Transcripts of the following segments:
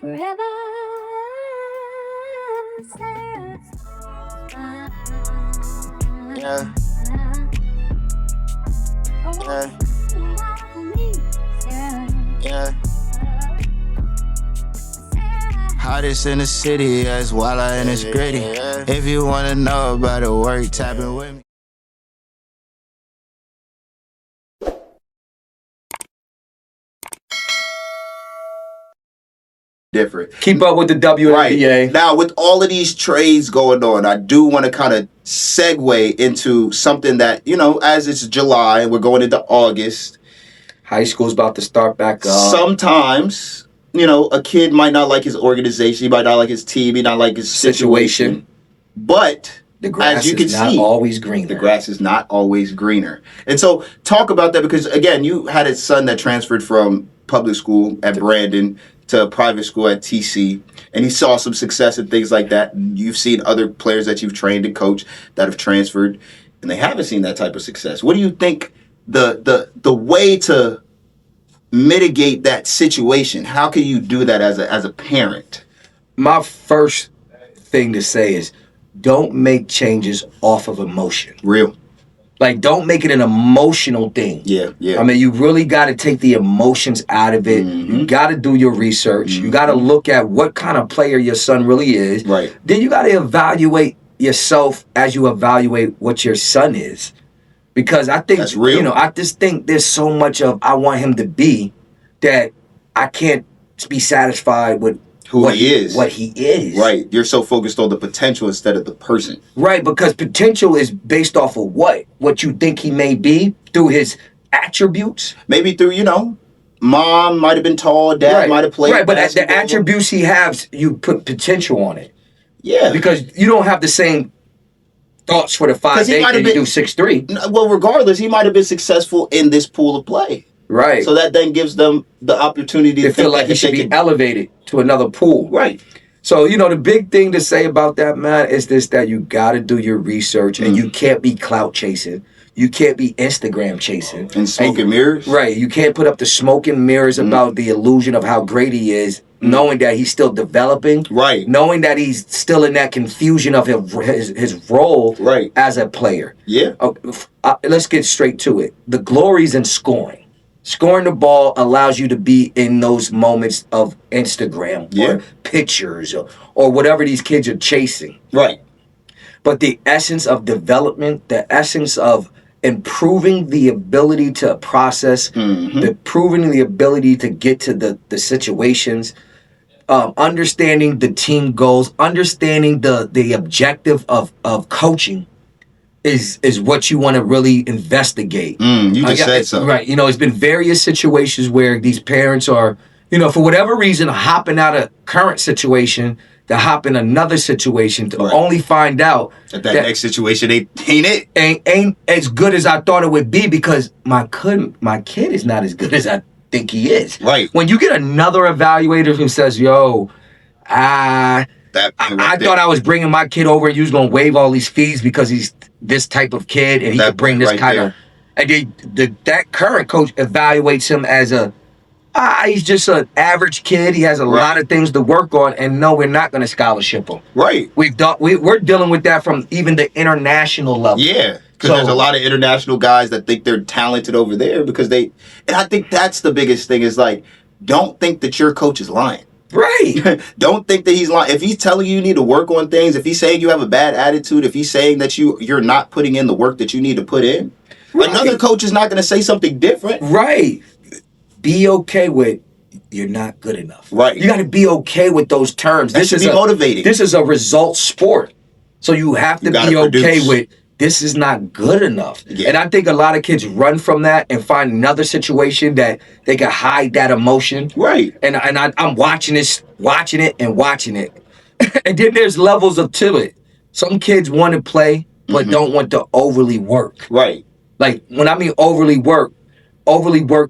forever. Yeah. Yeah. Hottest in the city, yeah, it's Wylie and it's gritty. If you wanna know about it, work, tap in with me. Different. Keep up with the WNBA. Right. Now, with all of these trades going on, I do want to kind of segue into something that, you know, as it's July and we're going into August. High school's about to start back up. Sometimes, you know, a kid might not like his organization, he might not like his team, he might not like his situation. But the grass as you can is not see, always greener. The grass is not always greener. And so talk about that because, again, you had a son that transferred from public school at Brandon to private school at TC, and he saw some success and things like that. You've seen other players that you've trained and coached that have transferred, and they haven't seen that type of success. What do you think the way to mitigate that situation? How can you do that as a parent? My first thing to say is don't make changes off of emotion. Real. Like, don't make it an emotional thing. Yeah. I mean, you really got to take the emotions out of it. Mm-hmm. You got to do your research. Mm-hmm. You got to look at what kind of player your son really is. Right. Then you got to evaluate yourself as you evaluate what your son is. Because I think, that's real. You know, I just think there's so much of I want him to be that I can't be satisfied with what he is. Right. You're so focused on the potential instead of the person. Right, because potential is based off of what? What you think he may be through his attributes? Maybe through, you know, mom might have been tall, dad might have played basketball. But the basketball. attributes he has, you put potential on it. Yeah. Because you don't have the same thoughts for the 5'8" that you do 6'3". Well, regardless, he might have been successful in this pool of play. Right. So that then gives them the opportunity to feel like he should be elevated to another pool. Right. So, you know, the big thing to say about that, man, is this, that you got to do your research and you can't be clout chasing. You can't be Instagram chasing. And smoke and mirrors. Right. You can't put up the smoke and mirrors about the illusion of how great he is, knowing that he's still developing. Right. Knowing that he's still in that confusion of his role as a player. Yeah. Let's get straight to it. The glory's in scoring. Scoring the ball allows you to be in those moments of Instagram or pictures or whatever these kids are chasing. Right. But the essence of development, the essence of improving the ability to process, improving the ability to get to the situations, understanding the team goals, understanding the objective of coaching, is what you want to really investigate. You just said so. Right. You know, it's been various situations where these parents are, you know, for whatever reason, hopping out of current situation to hop in another situation to only find out that next situation ain't as good as I thought it would be because my kid is not as good as I think he is. Right. When you get another evaluator who says, yo, I thought I was bringing my kid over and you was going to waive all these fees because he's this type of kid and he could bring this kind of... And that current coach evaluates him as he's just an average kid. He has a lot of things to work on, and no, we're not going to scholarship him. Right. We're dealing with that from even the international level. Yeah, because there's a lot of international guys that think they're talented over there because and I think that's the biggest thing is like, don't think that your coach is lying. Right. Don't think that he's lying. If he's telling you need to work on things, if he's saying you have a bad attitude, if he's saying that you're not putting in the work that you need to put in, another coach is not going to say something different. Right. Be okay with you're not good enough. Right. You got to be okay with those terms. This should be motivating. This is a result sport. So you have to be okay with this is not good enough. Yeah. And I think a lot of kids run from that and find another situation that they can hide that emotion. Right. And I'm watching it. And then there's levels to it. Some kids want to play but don't want to overly work. Right. Like when I mean overly work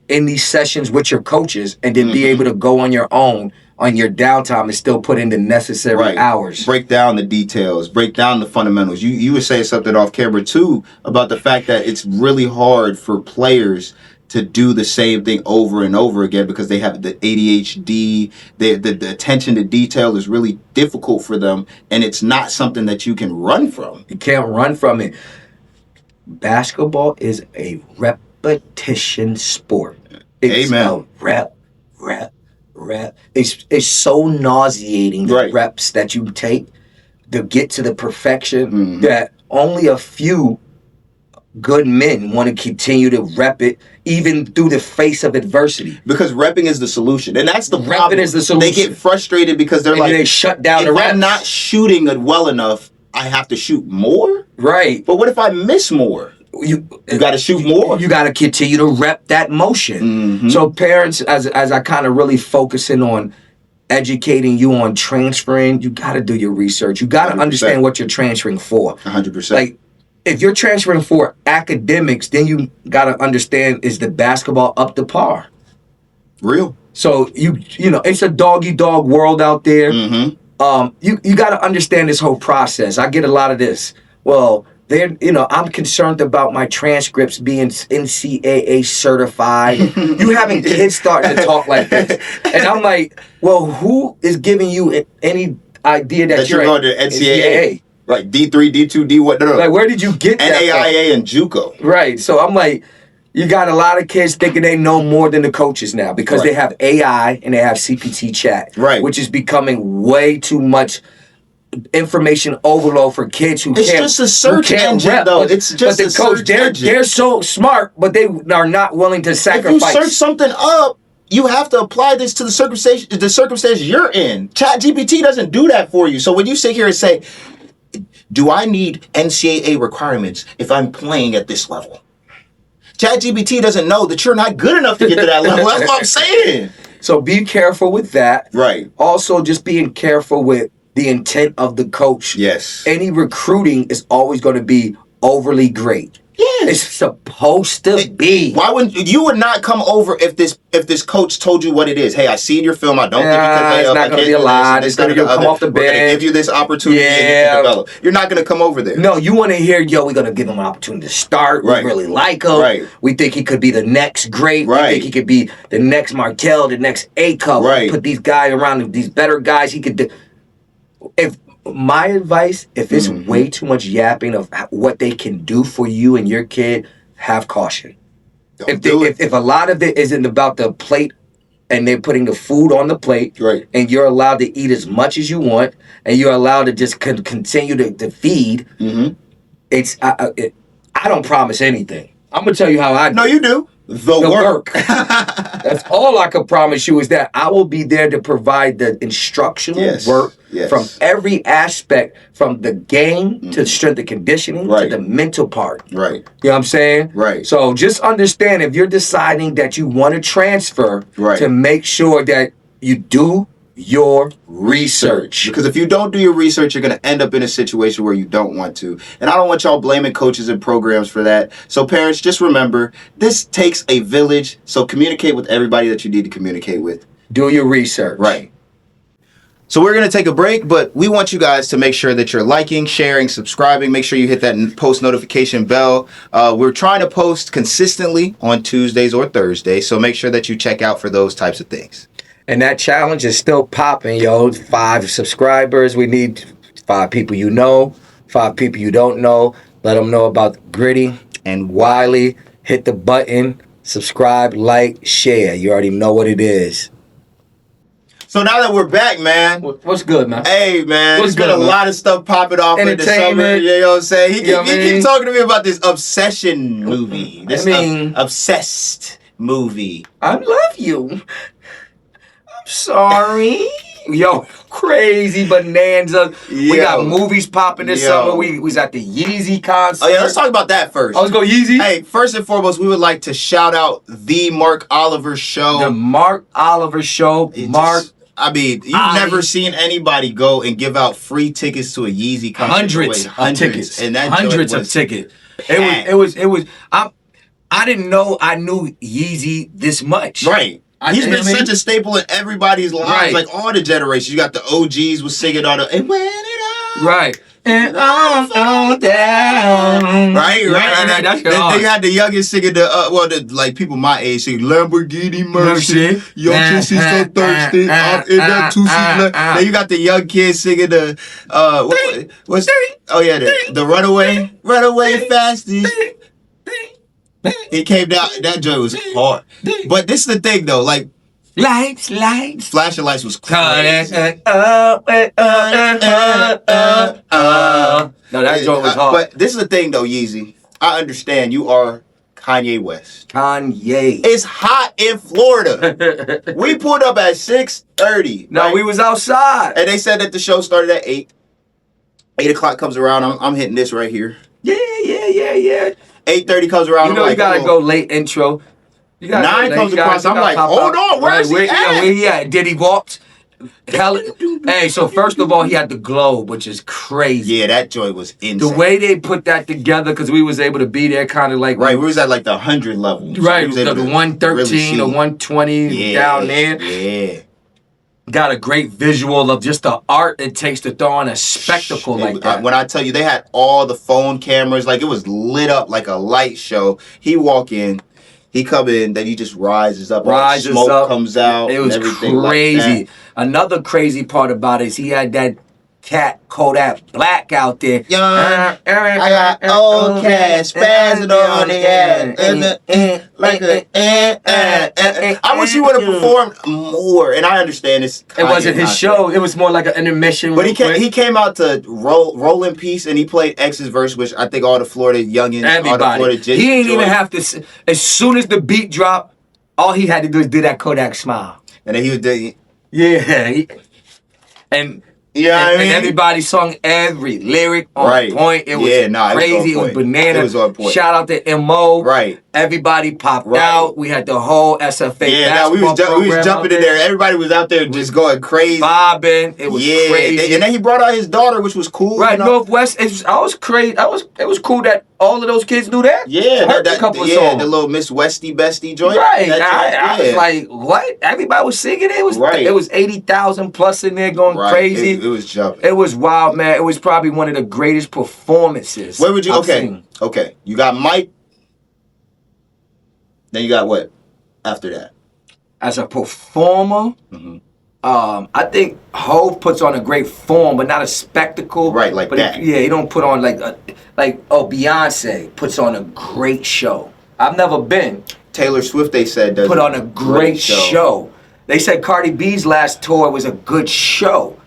in these sessions with your coaches and then be able to go on your own on your downtime and still put in the necessary hours. Break down the details, break down the fundamentals. You were saying something off camera too about the fact that it's really hard for players to do the same thing over and over again because they have the ADHD. The attention to detail is really difficult for them, and it's not something that you can run from. You can't run from it. Basketball is a repetition sport. It's Amen. a rep. It's so nauseating, the Right. reps that you take to get to the perfection that only a few good men want to continue to rep it even through the face of adversity. Because repping is the solution, and that's the Repping problem. is the solution. They get frustrated because they're And like, they shut down if the reps. I'm not shooting it well enough, I have to shoot more. Right. But what if I miss more? You got to shoot more. You got to continue to rep that motion. So parents, as I kind of really focusing on educating you on transferring, you got to do your research. You got to 100%. understand what you're transferring for. 100%. Like, if you're transferring for academics, then you got to understand, is the basketball up to par? Real. So you know, it's a dog-eat-dog world out there. You got to understand this whole process. I get a lot of this. Well, I'm concerned about my transcripts being NCAA certified. You having kids starting to talk like this, and I'm like, well, who is giving you any idea that you're going to NCAA? Right, D3, D2, D1. No. Like, where did you get that from? NAIA and JUCO. Right. So I'm like, you got a lot of kids thinking they know more than the coaches now because they have AI and they have CPT chat. Right. Which is becoming way too much information overload for kids who It's can't. just a search who can't engine, rep. though. But, It's just but the a coach, search they're engine. so smart, but they are not willing to If sacrifice. you search something up, you have to apply this to the circumstance you're in. ChatGPT doesn't do that for you. So when you sit here and say, do I need NCAA requirements if I'm playing at this level? ChatGPT doesn't know that you're not good enough to get to that level. That's what I'm saying. So be careful with that. Right. Also, just being careful with the intent of the coach. Yes. Any recruiting is always going to be overly great. Yes. It's supposed to be. Why wouldn't you would not come over if this coach told you what it is? Hey, I see in your film. I don't think you can play it's up. not going to be a lot. It's going to come off the We're going to give bench. you this opportunity and you can develop. You're not going to come over there. No, you want to hear, we're going to give him an opportunity to start. Right. We really like him. Right. We think he could be the next great. Right. We think he could be the next Martell, the next A-Cup. Right. Put these guys around him, these better guys. He could do. If my advice, if it's way too much yapping of what they can do for you and your kid, have caution. If a lot of it isn't about the plate and they're putting the food on the plate, Right. and you're allowed to eat as much as you want, and you're allowed to just continue to feed, it's I don't promise anything. I'm gonna tell you how I do. No, you do. The work. That's all I can promise you is that I will be there to provide the instructional work from every aspect, from the game to strength and conditioning to the mental part. Right. You know what I'm saying? Right. So just understand, if you're deciding that you want to transfer, to make sure that you do your research. Because if you don't do your research, you're going to end up in a situation where you don't want to. And I don't want y'all blaming coaches and programs for that. So parents, just remember, this takes a village. So communicate with everybody that you need to communicate with. Do your research. Right. So we're going to take a break, but we want you guys to make sure that you're liking, sharing, subscribing. Make sure you hit that post notification bell. We're trying to post consistently on Tuesdays or Thursdays, so make sure that you check out for those types of things. And that challenge is still popping, 5 subscribers. We need 5 people 5 people you don't know. Let them know about Gritty and Wylie. Hit the button, subscribe, like, share. You already know what it is. So now that we're back, man. What's good, man? Hey, man. What's There's been a lot of stuff popping off in the summer. Entertainment. You know what I'm saying? He You know what I mean? keeps talking to me about this Obsession movie. This Obsessed movie. I love you. I'm sorry. Crazy bonanza. We got movies popping this summer. We was at the Yeezy concert. Oh, yeah, let's talk about that first. Oh, let's go Yeezy. Hey, first and foremost, we would like to shout out the Mark Oliver Show. The Mark Oliver Show. You've never seen anybody go and give out free tickets to a Yeezy concert. Hundreds of tickets. And that hundreds of tickets. It was. I didn't know I knew Yeezy this much. Right. He's been such a staple in everybody's lives, Right. like all the generations. You got the OGs was singing all the "And when it all right. and on down. Right. And That's they had the youngest singing the like people my age singing Lamborghini Mercy. Your pussy so thirsty. I'm in that 2-seat. Then you got the young kids singing the what's the runaway fastest. It came down. That joint was hard. But this is the thing though, like lights. Flashing Lights was crazy. No, that joint was hard. But this is the thing though, Yeezy. I understand you are Kanye West. Kanye. It's hot in Florida. We pulled up at 6:30. No, we was outside. And they said that the show started at 8. 8 o'clock comes around. I'm hitting this right here. Yeah. 8:30 comes around. You know, you gotta go late intro. 9 comes across. I'm like, hold on, where's he at? Where he at? Did he walk? Hey, so first of all, he had the globe, which is crazy. Yeah, that joint was insane. The way they put that together, because we was able to be there kind of like... Right, we was at like the 100 level. Right, the 113, the 120 down there. Yeah. Got a great visual of just the art it takes to throw on a spectacle like that. When I tell you, they had all the phone cameras, like it was lit up like a light show. He walk in, he come in, then he just rises up. Smoke comes out. It was crazy. Like another crazy part about it is he had that cat Kodak Black out there. I got old cat spazzing on the ass. I wish he would have performed more. And I understand this. It wasn't his show. It was more like an intermission. But he came out to roll in peace, and he played X's verse, which I think all the Florida youngins, all the Florida J. He didn't even have to. As soon as the beat dropped, all he had to do is do that Kodak smile. And then he was doing. Yeah. And everybody sung every lyric on point. It was crazy. It was banana. It was on point. Shout out to M.O. Right. Everybody popped out. We had the whole SFA we was jumping in there. Everybody was out there just going crazy. Bobbing. It was crazy. And then he brought out his daughter, which was cool. Right, you know? Northwest. I was crazy. It was cool that all of those kids knew that. Yeah, a couple songs. The little Miss Westy Bestie joint. Right. I was like, what? Everybody was singing it. It was 80,000 plus in there going crazy. It was jumping. It was wild, man. It was probably one of the greatest performances. Where would you? I've seen. Okay. You got Mike. Then you got what after that? As a performer, I think Hov puts on a great form, but not a spectacle. Right, like but that. He don't put on Beyonce puts on a great show. I've never been. Taylor Swift, they said, does put on a great show. They said Cardi B's last tour was a good show,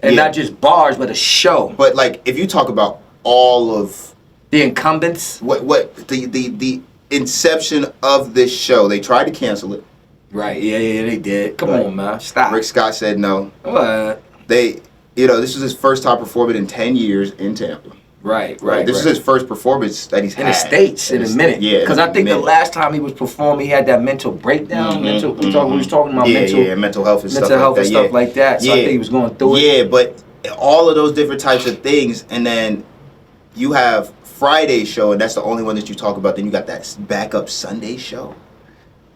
and not just bars, but a show. But like, if you talk about all of the incumbents, what the inception of this show, they tried to cancel it. Right. Yeah, they did. Come on, man. Stop. Rick Scott said no. What? This was his first time performing in 10 years in Tampa. Right. This is his first performance that he's had. In the States in a minute. Yeah. Because I think the last time he was performing, he had that mental breakdown. We was talking about mental health and stuff like that. So I think he was going through it. Yeah, but all of those different types of things, and then you have Friday show, and that's the only one that you talk about. Then you got that backup Sunday show,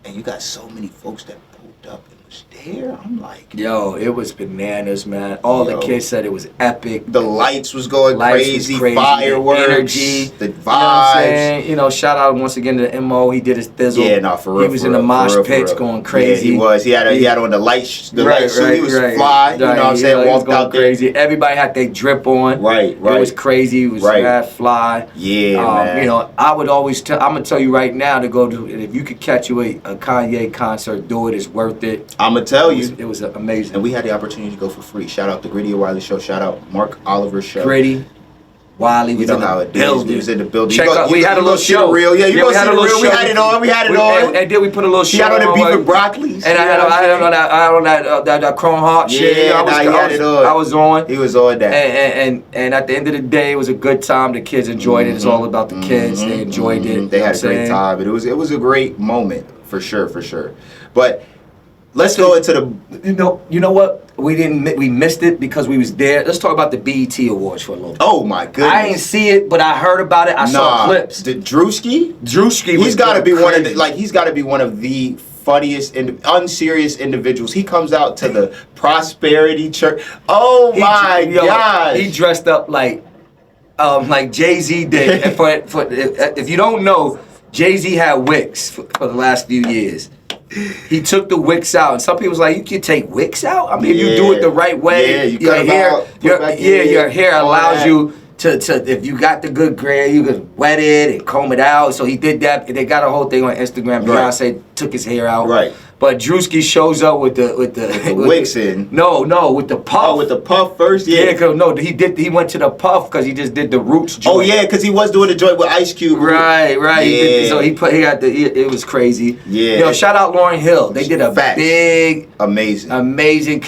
and you got so many folks that pulled up and was there. I'm like, yo, it was bananas, man. All the kids said it was epic. The lights was going crazy, fireworks, the energy, the vibes. You know, shout out once again to M.O. He did his thizzle. Yeah, no, for real. He was in the mosh pits going crazy. Yeah, he was. He had on the light suit. He was fly. You know what I'm saying? Walked out crazy. Everybody had their drip on. Right. It was crazy. It was mad fly. Yeah, man. You know, I would always I'm gonna tell you right now to go to. If you could catch you a Kanye concert, do it. It's worth it. I'm gonna tell you. It was amazing. And we had the opportunity to go for free. Shout out to Gritty and Wylie show. Shout out Mark Oliver's show. Gritty. Wylie was in the building. He was in the building. We had a little show. We had a little show. We had it on. And then we put a little show. He had on the beef and broccoli. And I had on that Chrome Heart shit. I was on. He was on that. And at the end of the day, it was a good time. The kids enjoyed it. It's all about the kids. They enjoyed it. They had a great time. It was a great moment for sure. But let's go into the. You know what? We missed it because we was there. Let's talk about the BET Awards for a little bit. Oh my goodness! I didn't see it, but I heard about it. I saw clips. Drewski. He's got to be he's got to be one of the funniest and unserious individuals. He comes out to the Prosperity Church. Oh my God! He dressed up like like Jay-Z did. And if you don't know, Jay-Z had wicks for the last few years. He took the wicks out, and some people was like, "You can take wicks out." I mean, if you do it the right way, you cut your hair allows you to. If you got the good gray, you could wet it and comb it out. So he did that. They got a whole thing on Instagram. Beyonce took his hair out. Right. But Drewski shows up with the wigs in. No, with the puff. Oh, with the puff first. Yeah. Cause he went to the puff because he just did the Roots joint. Oh yeah, because he was doing the joint with Ice Cube. Right. Yeah. So he got it was crazy. Yeah. Yo, shout out Lauryn Hill. They did a big, amazing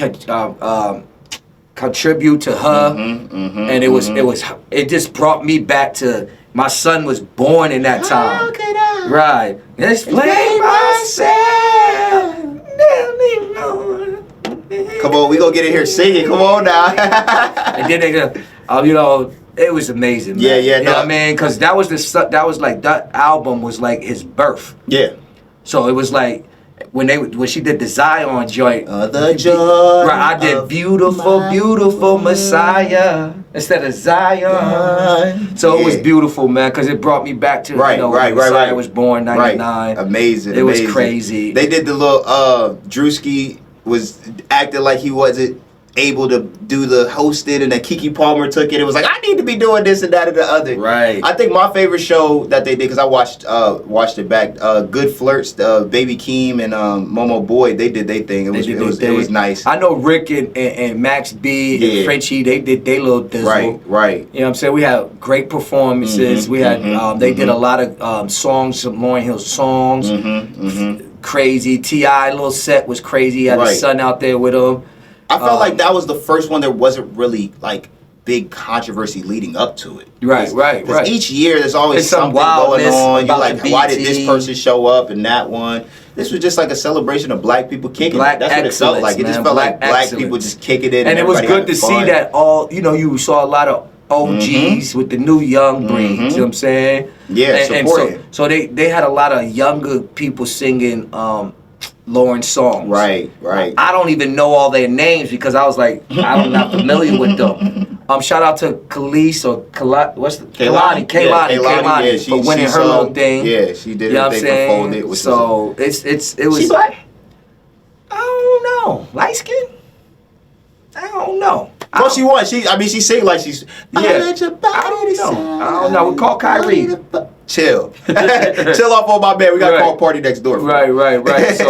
contribute to her, and it just brought me back to my son was born in that time. How could I? Right. Explain myself. Come on, we gonna get in here singing. Come on now. And then they it was amazing. Man. Yeah. You know what I mean? Because that album was like his birth. Yeah. So it was like when she did the Zion joint. The joy. Right, I did beautiful Messiah instead of Zion. So it was beautiful, man, because it brought me back to Messiah was born 99. Right. Amazing. It was crazy. They did the little Drewski was acting like he wasn't able to do the hosting, and then Keke Palmer took it. It was like, I need to be doing this and that and the other. Right. I think my favorite show that they did, because I watched it back, Good Flirts, Baby Keem and Momo Boyd, they did their thing. It was nice. I know Rick and Max B and Frenchie, they did their little dizzle. Right. You know what I'm saying? We had great performances. We had they did a lot of songs, some Lauryn Hill songs. Crazy. T.I. little set was crazy. He had his son out there with him. I felt like that was the first one. There wasn't really like big controversy leading up to it. Right. Because each year there's always something going on. You're like, why did this person show up and that one? This was just like a celebration of black people kicking it. That's what it felt like. It just felt like black people just kicking it. And it was good to see that you saw a lot of OGs with the new young breed. You know what I'm saying? Yeah, and so they had a lot of younger people singing Lauren's songs. Right. I don't even know all their names because I was like, I'm not familiar with them. Shout out to Khalees or Kaylani for winning her little thing. Yeah, she did her thing for Folded. So it was. She black? I don't know. Light skin? I don't know. Well, she won. She sing like she's. I don't know. We call Kyrie. Chill. Chill off on my man. We got to call party next door. Right. So,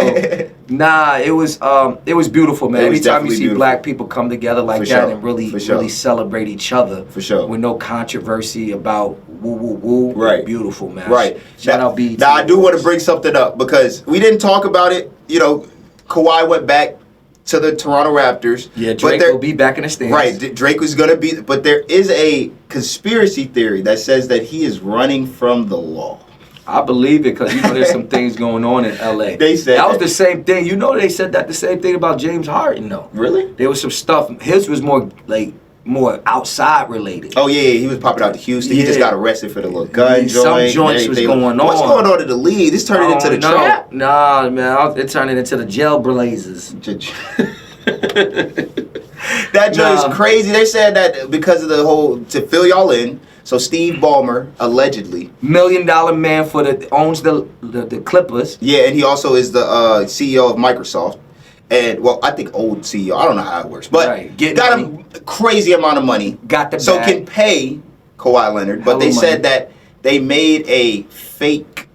it was beautiful, man. Anytime you see beautiful. Black people come together like that and really celebrate each other. For sure. With no controversy about woo. Right. Beautiful, man. Right. Shout out B. Now, I do want to bring something up because we didn't talk about it. Kawhi went back to the Toronto Raptors. Yeah, Drake will be back in the stands. Right, Drake was going to be, but there is a conspiracy theory that says that he is running from the law. I believe it because there's some things going on in L.A. They said that was the same thing. They said that the same thing about James Harden, though. Really? There was some stuff. His was more outside related. Oh yeah, he was popping out to Houston. He just got arrested for the little gun joint. Some joints was going on. What's going on in the league? This turned into the trap. Nah, man, it turned into the jail blazers. That joint is crazy. They said that because of the whole to fill y'all in. So Steve Ballmer allegedly $1 million man owns the Clippers. Yeah, and he also is the CEO of Microsoft. And I think old CEO. I don't know how it works, but got a crazy amount of money. Got the so bag. Can pay Kawhi Leonard, but they said that they made a fake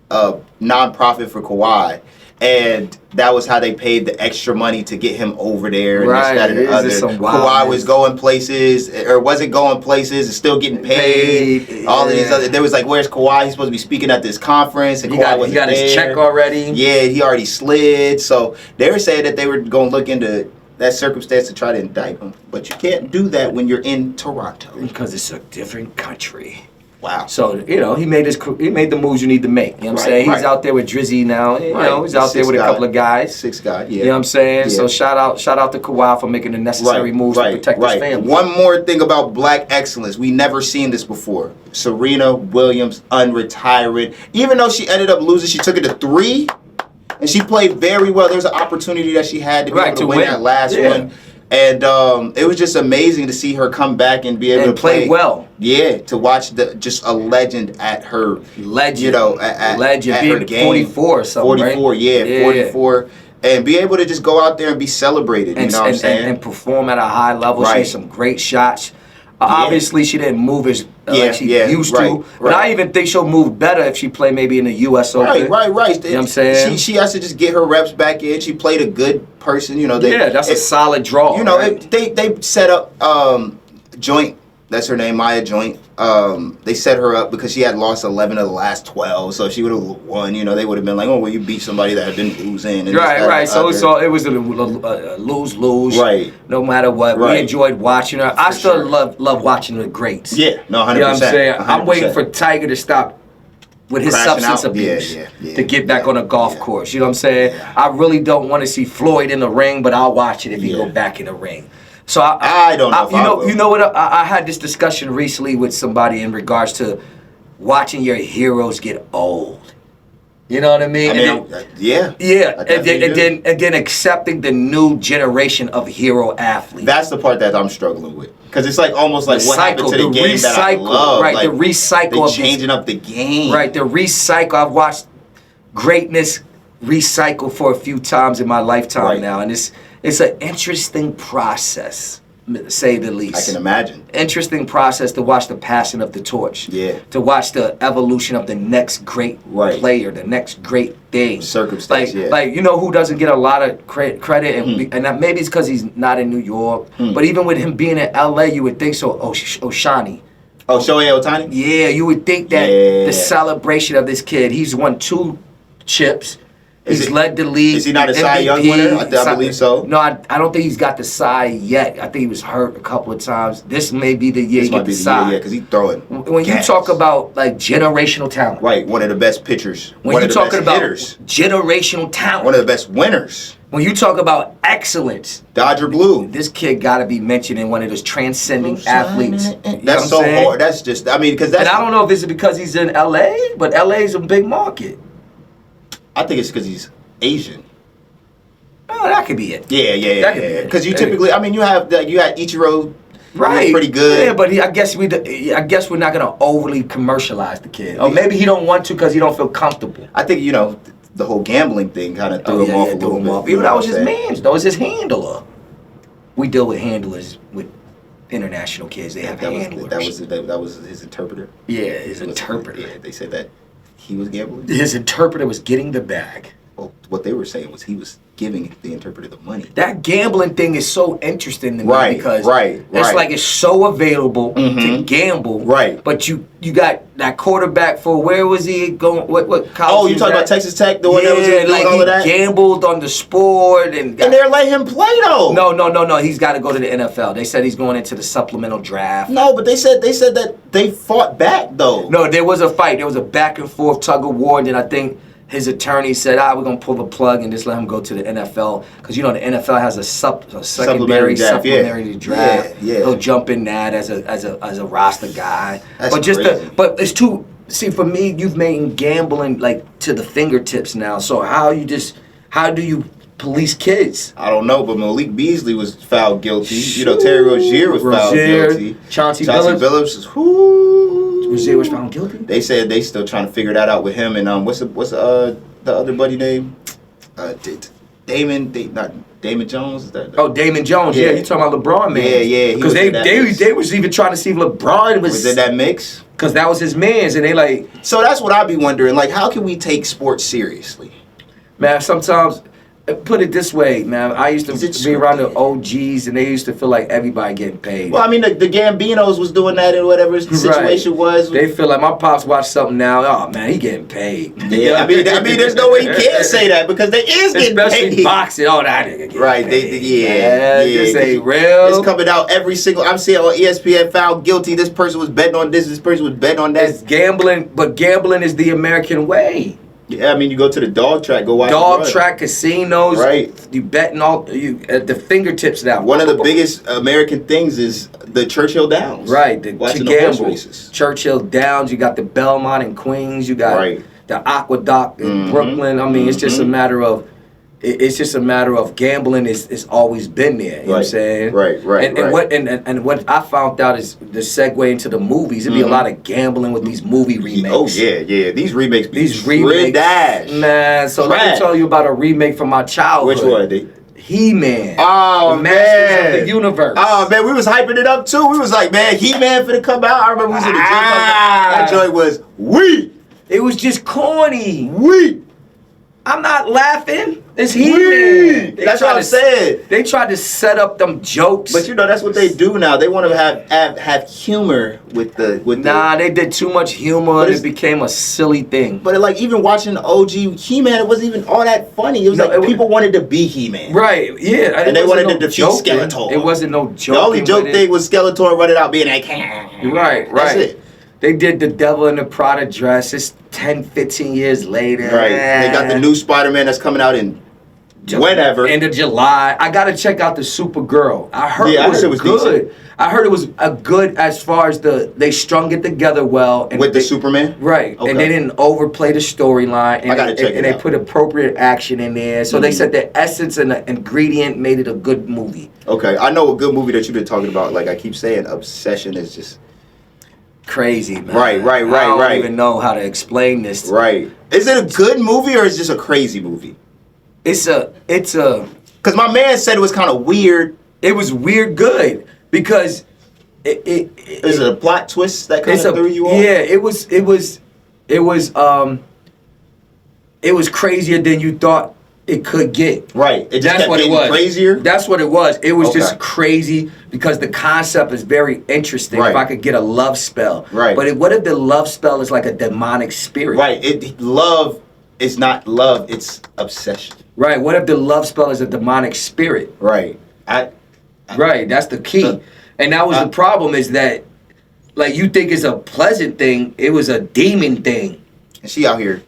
nonprofit for Kawhi, and that was how they paid the extra money to get him over there. And this, that, and the other. Kawhi was going places, or wasn't going places, and still getting paid. All of these other. There was like, where's Kawhi? He's supposed to be speaking at this conference, and Kawhi wasn't there. He got his check already. Yeah, he already slid. So they were saying that they were going to look into that circumstance to try to indict him, but you can't do that when you're in Toronto because it's a different country. Wow. So, he made the moves you need to make. You know what I'm saying? He's out there with Drizzy now. He's out there with a couple of guys. Six guys, yeah. You know what I'm saying? Yeah. So shout out to Kawhi for making the necessary moves to protect his family. One more thing about black excellence. We never seen this before. Serena Williams unretiring. Even though she ended up losing, she took it to 3. And she played very well. There's an opportunity that she had to be able to win that last one. And it was just amazing to see her come back and be able And to play well. Yeah, to watch just a legend at her Legend. You know, at being her game. 44 or something. 44, right? yeah, 44. And be able to just go out there and be celebrated, you know what I'm saying? And perform at a high level. She Right. had some great shots. Obviously, she didn't move as like she used to. But I even think she'll move better if she play maybe in the U.S. Open. Right. You know what I'm saying? She has to just get her reps back in. She played a good person, you know. That's a solid draw. You know, right? they set up Joint. That's her name, Maya Joint. They set her up because she had lost 11 of the last 12. So if she would have won, you know, they would have been like, oh, well, you beat somebody that had been losing. And Right. So it was a lose-lose. Right. No matter what. Right. We enjoyed watching her. I still love watching the greats. Yeah, no, 100%. You know what I'm saying? 100%. I'm waiting for Tiger to stop with his Crashing substance out. abuse Yeah, to get back on a golf course. You know what I'm saying? Yeah. I really don't want to see Floyd in the ring, but I'll watch it if he go back in the ring. So I don't know if I will. You know what? I had this discussion recently with somebody in regards to watching your heroes get old. You know what I mean? Yeah. And then accepting the new generation of hero athletes. That's the part that I'm struggling with, because it's like almost like what happened to the game that I love. Right, like, the recycle of changing up the game. Right, the recycle. I've watched greatness recycle for a few times in my lifetime now, and it's an interesting process, to say the least. I can imagine. Interesting process to watch the passing of the torch. Yeah. To watch the evolution of the next great player, the next great thing. Circumstance, like you know who doesn't get a lot of credit, and that maybe it's because he's not in New York, but even with him being in L.A., you would think so. Oshani. Oh, Shohei Ohtani? Yeah, you would think that the celebration of this kid, he's won 2 chips. He's led the league. Is he not a Cy Young winner? I believe so. No, I don't think he's got the Cy yet. I think he was hurt a couple of times. This may be the year he gets the Cy. Yeah, because he's throwing. When you talk about like generational talent, right? One of the best pitchers. When you're talking about hitters. Generational talent, one of the best winners. When you talk about excellence, Dodger Blue. This kid got to be mentioned in one of those transcending athletes. That's so hard. That's just. I mean, because that's. And I don't know if it's because he's in L.A., but L.A. is a big market. I think it's because he's Asian. Oh, that could be it. Yeah. Because you typically, I mean, you had Ichiro, right? Pretty good. Yeah, but I guess we're not gonna overly commercialize the kid, or maybe he don't want to because he don't feel comfortable. I think the whole gambling thing kind of threw him off a little bit. Even that was his man. That was his handler. We deal with handlers with international kids. They have handlers. That was his interpreter. Yeah, his interpreter. Yeah, they said that he was gambling. His interpreter was getting the bag. Well, what they were saying was he was giving the interpreter the money. That gambling thing is so interesting to me because it's like it's so available to gamble. Right. But you got that quarterback for where was he going? What college? Oh, you talking about Texas Tech, the one that was doing all of that? Gambled on the sport and they're letting him play though. No. He's got to go to the NFL. They said he's going into the supplemental draft. No, but they said that they fought back though. No, there was a fight. There was a back and forth tug of war, and then I think his attorney said, we're going to pull the plug and just let him go to the NFL. Because, the NFL has a secondary supplementary draft. Yeah. He'll jump in that as a roster guy. That's crazy. But it's too... See, for me, you've made gambling, like, to the fingertips now. So how do you police kids? I don't know, but Malik Beasley was found guilty. Terry Rozier was found guilty. Chauncey Billups was... Rozier was found guilty? They said they still trying to figure that out with him. And what's the other buddy name? Damon Jones? Is that? Oh, Damon Jones. Yeah, you talking about LeBron, man? Yeah. Because they was even trying to see if LeBron was in that mix. Because that was his man's, and they like. So that's what I be wondering. Like, how can we take sports seriously? Man, sometimes. Put it this way, man. I used to be around the OGs, and they used to feel like everybody getting paid. Well, I mean, the Gambinos was doing that, and whatever the situation was. They feel like my pops watch something now. Oh man, he getting paid. Yeah, I mean, there's no way he can't say that because they is getting paid. Especially boxing. Oh, that nigga getting right? Paid. This ain't real. It's coming out every single. I'm seeing on ESPN found guilty. This person was betting on this. This person was betting on that. It's gambling, but gambling is the American way. Yeah, I mean, you go to the dog track, go watch dog track, casinos. Right. You betting at the fingertips now. One of the biggest American things is the Churchill Downs. Right. Watching the horse races. Churchill Downs. You got the Belmont in Queens. You got the Aqueduct in Brooklyn. I mean, it's just a matter of it's just a matter of gambling is always been there. You know what I'm saying? Right. And what I found out is the segue into the movies. It'd be a lot of gambling with these movie remakes. Oh yeah. These remakes. Dash. Man, so let me tell you about a remake from my childhood. Which one, D? He-Man. Oh, the Masters of the Universe. Oh man, we was hyping it up too. We was like, man, He-Man finna come out. I remember we was in the gym. That joint was weak. It was just corny. Weak. I'm not laughing. It's He-Man. That's what I'm saying. They tried to set up them jokes. But that's what they do now. They want to have humor with the. They did too much humor and it became a silly thing. But like even watching the OG He-Man, it wasn't even all that funny. It was people wanted to be He-Man. Right, yeah. And they wanted to defeat Skeletor. It wasn't no joke. The only joke thing was Skeletor running out being like, right. That's it. They did the Devil in the Prada dress. It's 10, 15 years later. Right. They got the new Spider-Man that's coming out in whenever. End of July. I gotta check out the Supergirl. I heard it was good. Decent. I heard it was a good as far as they strung it together well. And with the Superman? Right. Okay. And they didn't overplay the storyline. I gotta check it out. And they put appropriate action in there. So they said the essence and the ingredient made it a good movie. Okay. I know a good movie that you've been talking about. Like I keep saying, Obsession is just crazy, man. Right. I don't even know how to explain this. Right. Is it a good movie or is it just a crazy movie? It's a because my man said it was kind of weird. It was weird good because is it a plot twist that kind of threw you off? Yeah, it was crazier than you thought it could get. Right. It just kept getting crazier? That's what it was. It was just crazy because the concept is very interesting. Right. If I could get a love spell. Right. But what if the love spell is like a demonic spirit? Right. Love is not love, it's obsession. Right. What if the love spell is a demonic spirit? Right. Right. That's the key. And that was the problem is that, like, you think it's a pleasant thing. It was a demon thing. And she out here.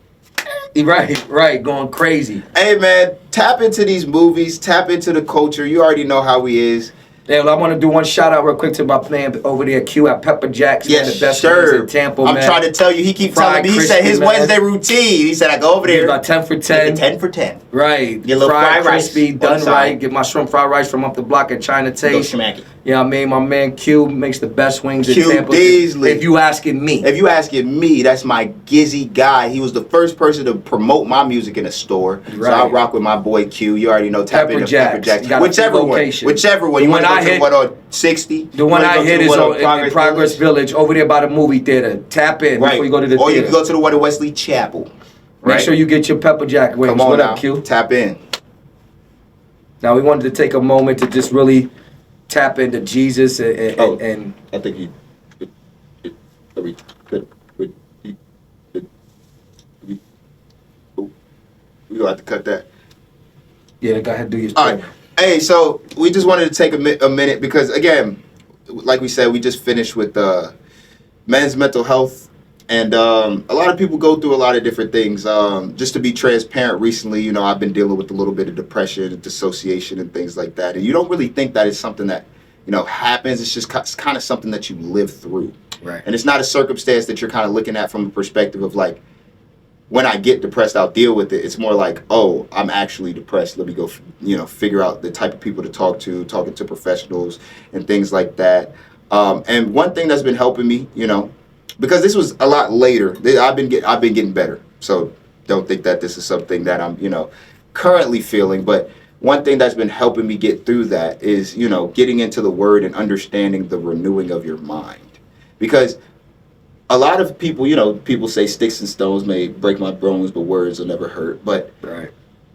Right, going crazy. Hey, man, tap into these movies. Tap into the culture. You already know how he is. Yeah, well, I want to do one shout out real quick to my man over there, Q at Pepper Jack's. Yes, man, the best sure. in Tampa, I'm man. trying to tell you, he keep telling me, he said his Wednesday routine. He said, I go over there. About 10 for 10. 10 for 10. Right. Get a little fried crispy, rice done right. Get my shrimp fried rice from up the block at China Taste. Go smack it. Yeah, I mean, my man Q makes the best wings in Tampa. Beasley. If you asking me. If you asking me, that's my Gizzy guy. He was the first person to promote my music in a store. Right. So I rock with my boy Q. You already know. Tap into Pepper Jack's. Whichever one. You want to go to the one on 60? The one I hit is in Progress Village over there by the movie theater. Tap in before you go to the theater. Or you can go to the one in Wesley Chapel. Make sure you get your Pepper Jack wings. Come on what now. Up, Q? Tap in. Now we wanted to take a moment to just really tap into Jesus and I think you. We gonna have to cut that. Yeah, go ahead, do your thing. All right. Hey, so we just wanted to take a minute because again, like we said, we just finished with men's mental health, and a lot of people go through a lot of different things. Just to be transparent, recently, I've been dealing with a little bit of depression and dissociation and things like that, and you don't really think that it's something that happens. It's just kind of something that you live through. Right. And it's not a circumstance that you're kind of looking at from a perspective of like, when I get depressed, I'll deal with it. It's more like, oh, I'm actually depressed. Let me go, figure out the type of people to talk to, talking to professionals and things like that. And one thing that's been helping me, because this was a lot later, I've been getting better. So don't think that this is something that I'm, currently feeling. But one thing that's been helping me get through that is, getting into the Word and understanding the renewing of your mind. Because a lot of people, people say sticks and stones may break my bones, but words will never hurt. But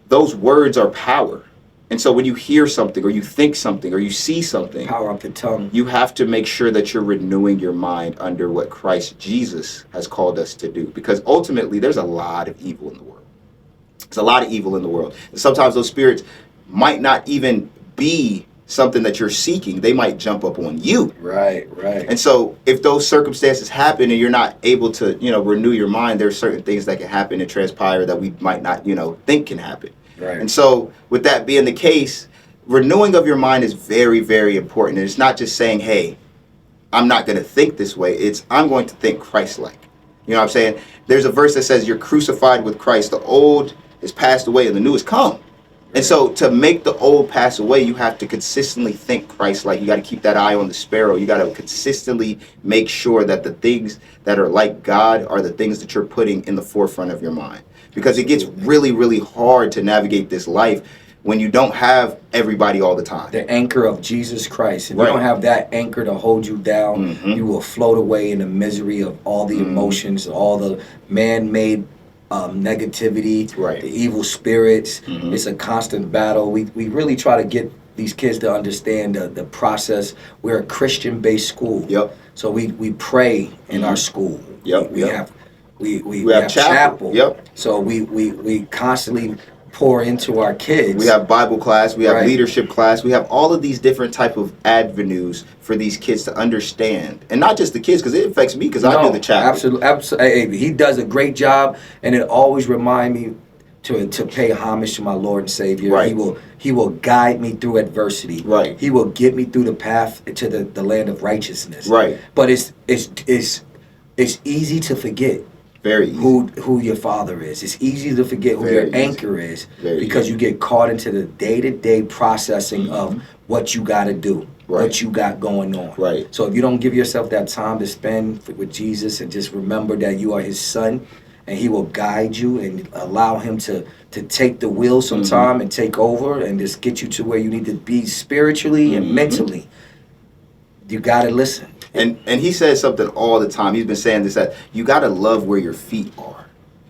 those words are power. And so when you hear something or you think something or you see something, power up the tongue. You have to make sure that you're renewing your mind under what Christ Jesus has called us to do. Because ultimately, there's a lot of evil in the world. There's a lot of evil in the world. And sometimes those spirits might not even be something that you're seeking. They might jump up on you. Right. And so if those circumstances happen and you're not able to, renew your mind, there's certain things that can happen and transpire that we might not, think can happen. Right. And so with that being the case, renewing of your mind is very, very important. And it's not just saying, hey, I'm not going to think this way. It's I'm going to think Christ-like. You know what I'm saying? There's a verse that says you're crucified with Christ. The old is passed away and the new is come. And so to make the old pass away, you have to consistently think Christ-like. You got to keep that eye on the sparrow. You got to consistently make sure that the things that are like God are the things that you're putting in the forefront of your mind. Because it gets really, really hard to navigate this life when you don't have everybody all the time. The anchor of Jesus Christ. If you don't have that anchor to hold you down, you will float away in the misery of all the emotions, all the man-made negativity, the evil spirits. It's a constant battle. We really try to get these kids to understand the process. We're a Christian-based school. So we pray in our school. We have chapel. So we constantly pour into our kids. We have Bible class, we have leadership class, we have all of these different type of avenues for these kids to understand. And not just the kids, because it affects me, because I do the chapel. Absolutely. He does a great job, and it always reminds me to pay homage to my Lord and Savior. He will guide me through adversity. He will get me through the path to the land of righteousness. But it's easy to forget. Very easy. Who your father is. It's easy to forget who your anchor is, because you get caught into the day-to-day processing of what you got to do, what you got going on. So if you don't give yourself that time to spend with Jesus and just remember that you are his son, and he will guide you and allow him to take the wheel sometime and take over and just get you to where you need to be spiritually and mentally, you got to listen. And he says something all the time. He's been saying this, that you got to love where your feet are.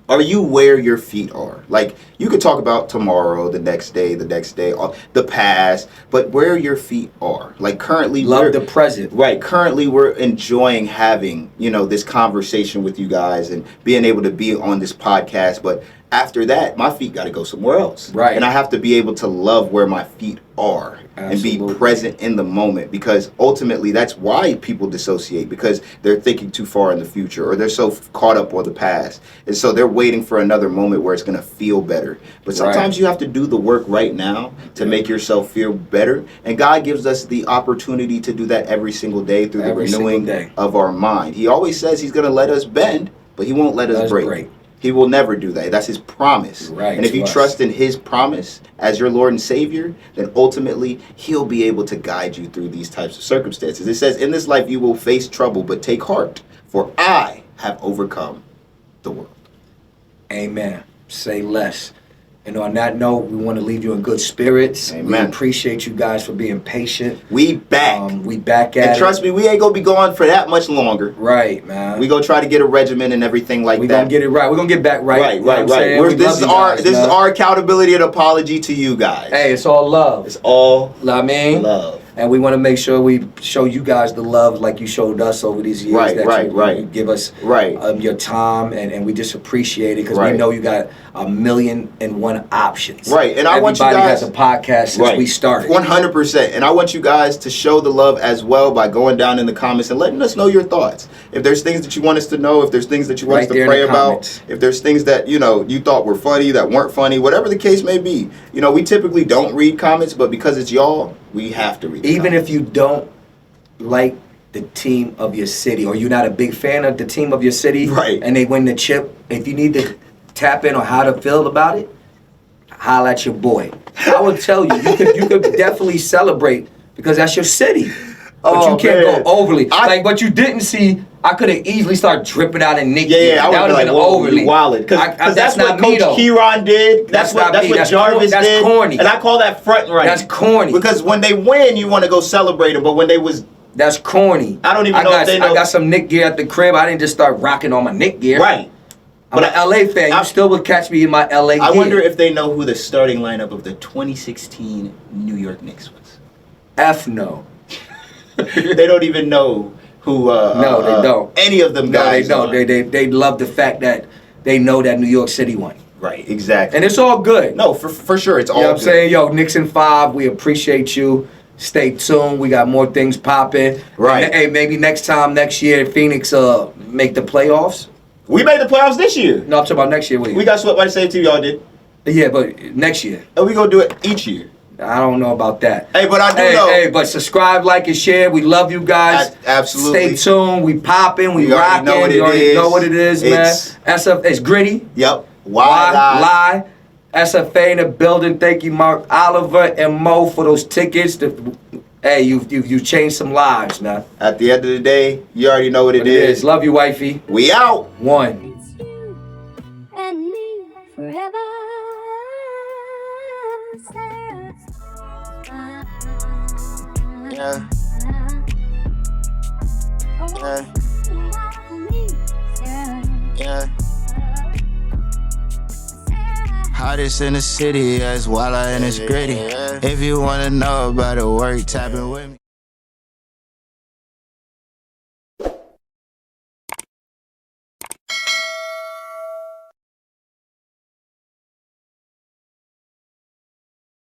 Are you where your feet are? Like, you could talk about tomorrow, the next day, the past, but where your feet are. Like, currently, love the present. Currently, we're enjoying having, this conversation with you guys and being able to be on this podcast. But after that, my feet got to go somewhere else. And I have to be able to love where my feet are. Absolutely. And be present in the moment, because ultimately that's why people dissociate, because they're thinking too far in the future, or they're so caught up on the past, and so they're waiting for another moment where it's going to feel better. But sometimes you have to do the work right now to make yourself feel better, and God gives us the opportunity to do that every single day through the renewing of our mind. He always says he's going to let us bend, but he won't let us break. He will never do that. That's his promise. And if you trust in his promise as your Lord and Savior, then ultimately he'll be able to guide you through these types of circumstances. It says, in this life you will face trouble, but take heart, for I have overcome the world. Amen. Say less. And on that note, we want to leave you in good spirits. Amen. We appreciate you guys for being patient. We back. We back at it. And trust me, we ain't going to be going for that much longer. Right, man. We going to try to get a regimen and everything like that. We going to get it right. We're going to get back right. Right. This is our accountability and apology to you guys. Hey, it's all love. It's all love. And we want to make sure we show you guys the love like you showed us over these years. You give us your time, and we just appreciate it, because we know you got 1,000,001 options. And I want you guys, everybody has a podcast since we started. 100%. And I want you guys to show the love as well by going down in the comments and letting us know your thoughts. If there's things that you want us to know, if there's things that you want us to pray about, if there's things that you thought were funny that weren't funny, whatever the case may be. We typically don't read comments, but because it's y'all, we have to read. Even if you don't like the team of your city, or you're not a big fan of the team of your city, and they win the chip, if you need to tap in on how to feel about it, holla at your boy. I will tell you, you could definitely celebrate, because that's your city. But you can't go overly. What you didn't see, I could have easily started dripping out in Nick. I would have been overly. Because that's what Coach Kieran did. That's what Jarvis did. That's corny. And I call that front right. That's corny. Because when they win, you want to go celebrate them. But when they was... That's corny. I don't even know if they know. I got some Nick gear at the crib. I didn't just start rocking on my Nick gear. I'm an LA fan. You still would catch me in my LA gear. I wonder if they know who the starting lineup of the 2016 New York Knicks was. F no. They don't even know who. No, they don't. Any of them guys. No, they don't. They love the fact that they know that New York City won. Right, exactly. And it's all good. No, for sure, it's all good. You know what I'm saying? Yo, Knicks in 5, we appreciate you. Stay tuned. We got more things popping. And, hey, maybe next year, Phoenix make the playoffs. We made the playoffs this year. No, I'm talking about next year. We got swept by the same team y'all did. Yeah, but next year. And we gonna do it each year. I don't know about that. Hey, but I do know. Hey, but subscribe, like, and share. We love you guys. Absolutely. Stay tuned. We popping. We rocking. We already know what it is, man. SF, it's gritty. Yep. Why lie? SFA in the building. Thank you, Mark Oliver and Mo, for those tickets. Hey, you changed some lives, man. At the end of the day, you already know what it is. Love you, wifey. We out. One. It's you and me forever. Yeah. Yeah. Hottest in the city, as Wylie and it's gritty. If you wanna know about it, work, tapping with me.